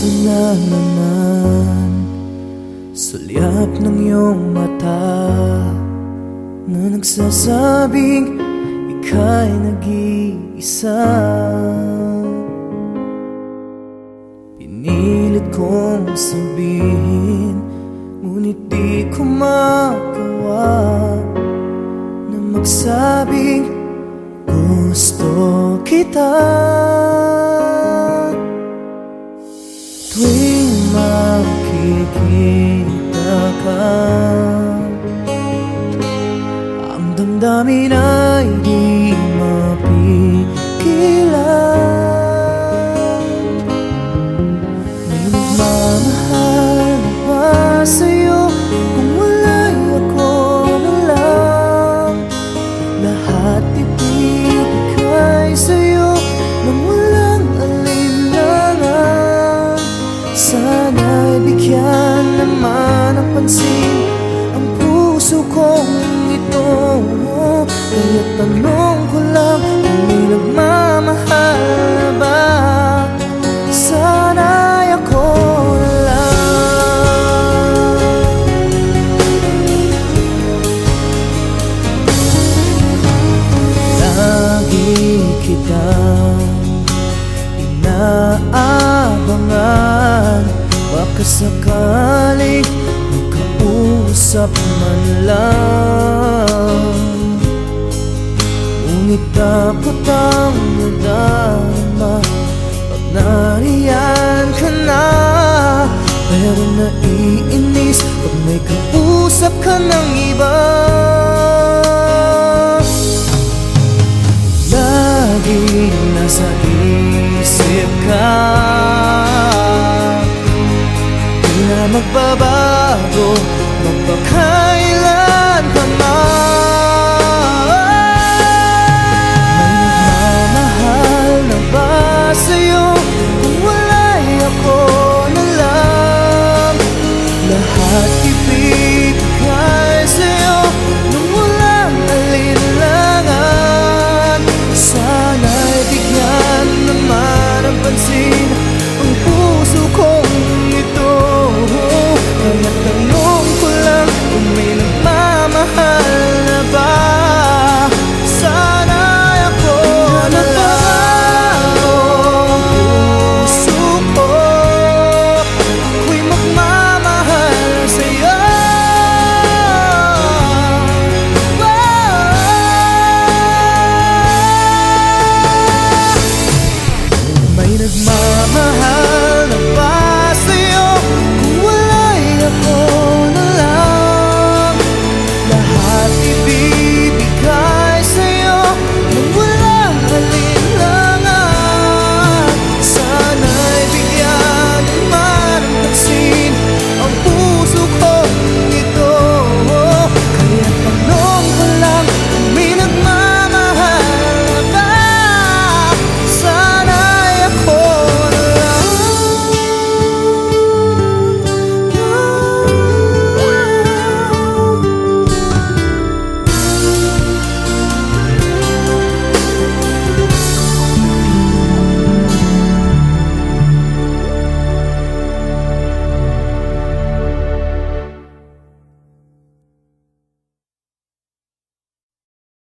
Ito na naman, sulyap ng iyong mata na nagsasabing ika'y nag-iisa. Pinilit kong sabihin, ngunit di ko magawa na magsabing gusto kita. Tuwing makikita ka, ang damdamin ay di mapigilan. May nagmamahal na ba sa'yo kung wala'y ako na lang? Lahat ibibigay sa'yo nang walang alinlangan. Sana'y bigyan naman ng pansin ang puso kong ito. Kaya tanong ko lang kung may nagmamahal na ba? Sana'y ako lang. Lagi kitang inaabangan, baka sakaling makausap man lang. Ngunit takot ang nadama pag nariyan ka na. Pero naiinis pag may kausap ka ng iba. Lagi nasa isip ka, di na magbabago magpakailan.